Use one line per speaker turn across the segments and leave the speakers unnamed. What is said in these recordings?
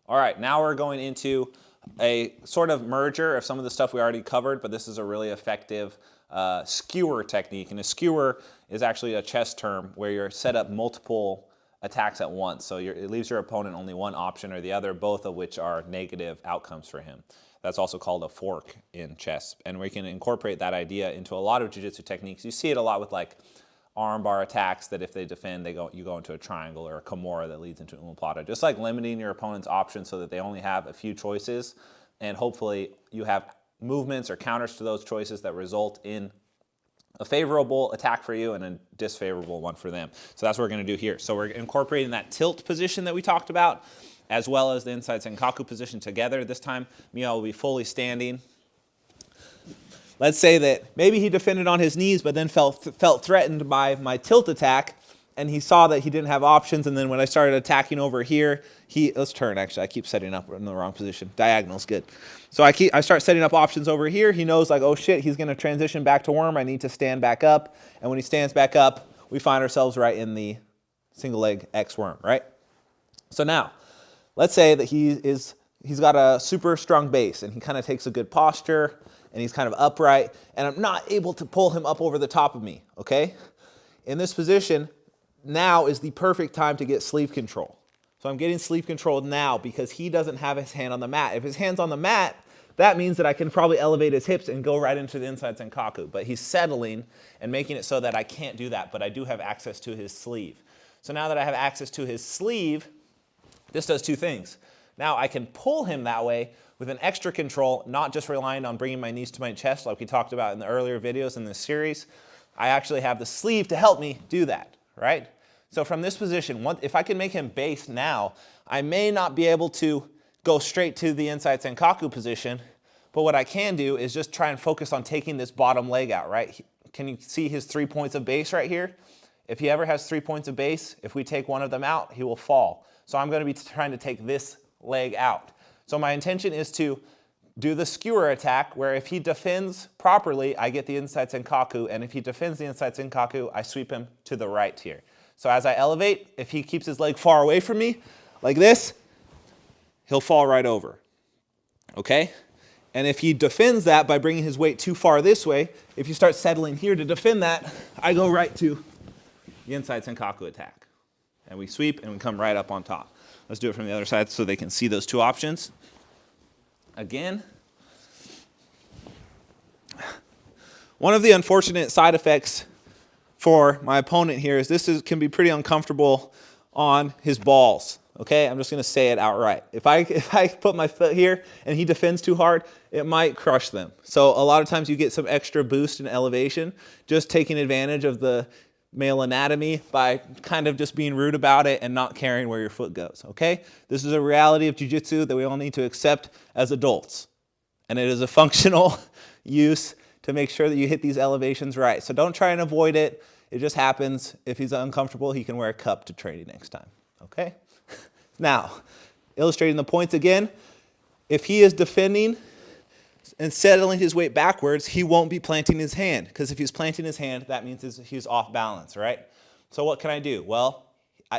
All right, now we're going into a sort of merger of some of the stuff we already covered, but this is a really effective skewer technique. And a skewer is actually a chess term where you're set up multiple attacks at once. So it leaves your opponent only one option or the other, both of which are negative outcomes for him. That's also called a fork in chess. And we can incorporate that idea into a lot of jiu-jitsu techniques. You see it a lot with like armbar attacks that if they defend, you go into a triangle, or a kimura that leads into an omoplata. Just like limiting your opponent's options so that they only have a few choices, and hopefully you have movements or counters to those choices that result in a favorable attack for you and a disfavorable one for them. So that's what we're going to do here. So we're incorporating that tilt position that we talked about, as well as the inside senkaku position together. This time, Mia will be fully standing. Let's say that maybe he defended on his knees, but then felt threatened by my tilt attack, and he saw that he didn't have options, and then when I started attacking over here, let's turn actually, I keep setting up in the wrong position. Diagonal's good. So I start setting up options over here. He knows like, oh shit, he's gonna transition back to worm. I need to stand back up. And when he stands back up, we find ourselves right in the single leg X worm, right? So now, let's say that he's got a super strong base and he kind of takes a good posture and he's kind of upright, and I'm not able to pull him up over the top of me, okay? In this position, now is the perfect time to get sleeve control. So I'm getting sleeve control now because he doesn't have his hand on the mat. If his hand's on the mat, that means that I can probably elevate his hips and go right into the inside senkaku, but he's settling and making it so that I can't do that, but I do have access to his sleeve. So now that I have access to his sleeve, this does two things. Now I can pull him that way with an extra control, not just relying on bringing my knees to my chest like we talked about in the earlier videos in this series. I actually have the sleeve to help me do that, right? So from this position, if I can make him base now, I may not be able to go straight to the inside senkaku position, but what I can do is just try and focus on taking this bottom leg out, right? Can you see his 3 points of base right here? If he ever has 3 points of base, if we take one of them out, he will fall. So I'm going to be trying to take this leg out. So my intention is to do the skewer attack, where if he defends properly, I get the inside senkaku, and if he defends the inside senkaku, I sweep him to the right here. So as I elevate, if he keeps his leg far away from me, like this, he'll fall right over, okay? And if he defends that by bringing his weight too far this way, if you start settling here to defend that, I go right to the inside senkaku attack. And we sweep and we come right up on top. Let's do it from the other side so they can see those two options. Again, one of the unfortunate side effects for my opponent here is can be pretty uncomfortable on his balls. Okay, I'm just going to say it outright. If I put my foot here and he defends too hard, it might crush them. So a lot of times you get some extra boost in elevation, just taking advantage of the male anatomy by kind of just being rude about it and not caring where your foot goes, okay? This is a reality of jiu-jitsu that we all need to accept as adults. And it is a functional use to make sure that you hit these elevations right. So don't try and avoid it. It just happens. If he's uncomfortable, he can wear a cup to training next time, okay? Now, illustrating the points again, if he is defending and settling his weight backwards, he won't be planting his hand, because if he's planting his hand, that means he's off balance, right? So what can I do? Well,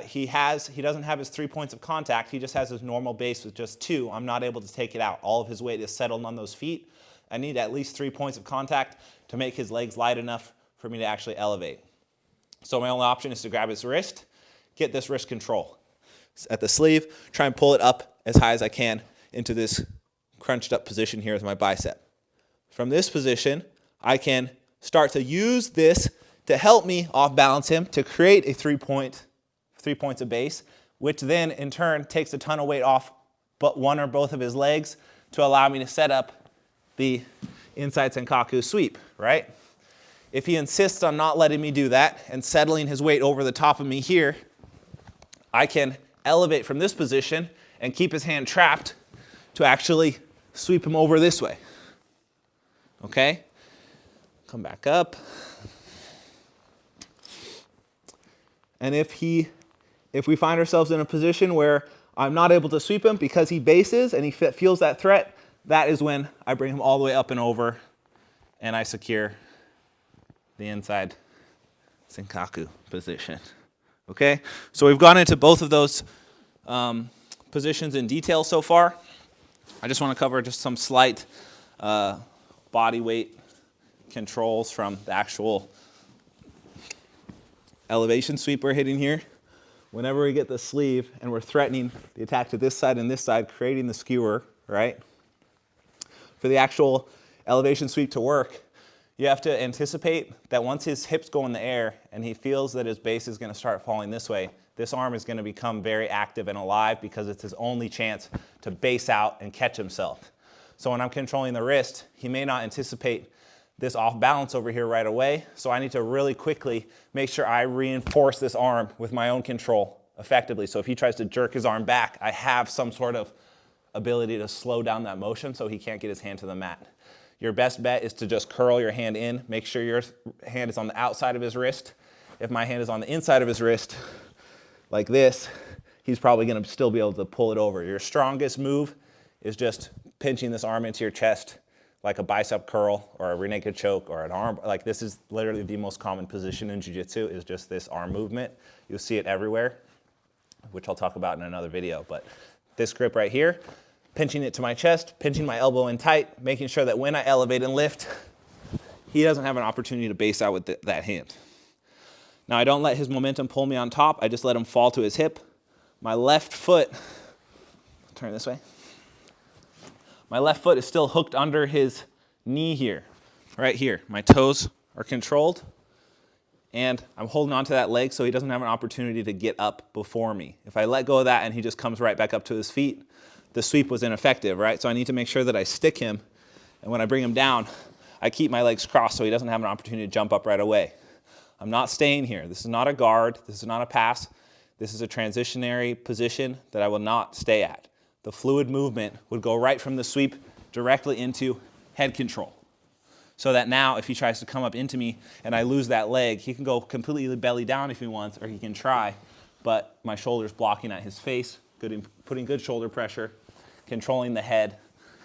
he doesn't have his 3 points of contact. He just has his normal base with just 2. I'm not able to take it out. All of his weight is settled on those feet. I need at least 3 points of contact to make his legs light enough for me to actually elevate. So my only option is to grab his wrist, get this wrist control at the sleeve, try and pull it up as high as I can into this crunched up position here with my bicep. From this position, I can start to use this to help me off balance him to create a 3 points of base, which then in turn takes a ton of weight off but one or both of his legs to allow me to set up the inside senkaku sweep, right? If he insists on not letting me do that and settling his weight over the top of me here, I can elevate from this position and keep his hand trapped to actually sweep him over this way, okay? Come back up. And if we find ourselves in a position where I'm not able to sweep him because he bases and he feels that threat, that is when I bring him all the way up and over and I secure the inside senkaku position, okay? So we've gone into both of those positions in detail so far. I just want to cover just some slight body weight controls from the actual elevation sweep we're hitting here. Whenever we get the sleeve and we're threatening the attack to this side and this side, creating the skewer, right? For the actual elevation sweep to work, you have to anticipate that once his hips go in the air and he feels that his base is going to start falling this way, this arm is going to become very active and alive because it's his only chance to base out and catch himself. So when I'm controlling the wrist, he may not anticipate this off balance over here right away, so I need to really quickly make sure I reinforce this arm with my own control effectively. So if he tries to jerk his arm back, I have some sort of ability to slow down that motion so he can't get his hand to the mat. Your best bet is to just curl your hand in, make sure your hand is on the outside of his wrist. If my hand is on the inside of his wrist, like this, he's probably gonna still be able to pull it over. Your strongest move is just pinching this arm into your chest, like a bicep curl or a rear naked choke or an arm. Like this is literally the most common position in jiu-jitsu, is just this arm movement. You'll see it everywhere, which I'll talk about in another video. But this grip right here, pinching it to my chest, pinching my elbow in tight, making sure that when I elevate and lift, he doesn't have an opportunity to base out with that hand. Now I don't let his momentum pull me on top, I just let him fall to his hip. My left foot, turn this way. My left foot is still hooked under his knee here, right here. My toes are controlled, and I'm holding onto that leg so he doesn't have an opportunity to get up before me. If I let go of that and he just comes right back up to his feet, the sweep was ineffective, right? So I need to make sure that I stick him, and when I bring him down, I keep my legs crossed so he doesn't have an opportunity to jump up right away. I'm not staying here. This is not a guard. This is not a pass. This is a transitionary position that I will not stay at. The fluid movement would go right from the sweep directly into head control. So that now if he tries to come up into me and I lose that leg, he can go completely belly down if he wants, or he can try, but my shoulder's blocking at his face, putting good shoulder pressure, controlling the head,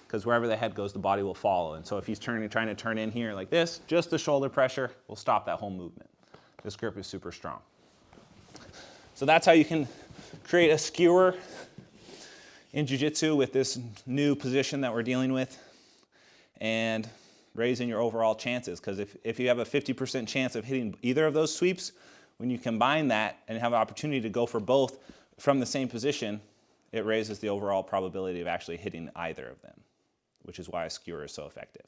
because wherever the head goes, the body will follow. And so if he's trying to turn in here like this, just the shoulder pressure will stop that whole movement. This grip is super strong. So that's how you can create a skewer in jiu-jitsu with this new position that we're dealing with, and raising your overall chances. Because if you have a 50% chance of hitting either of those sweeps, when you combine that and have an opportunity to go for both from the same position, it raises the overall probability of actually hitting either of them, which is why a skewer is so effective.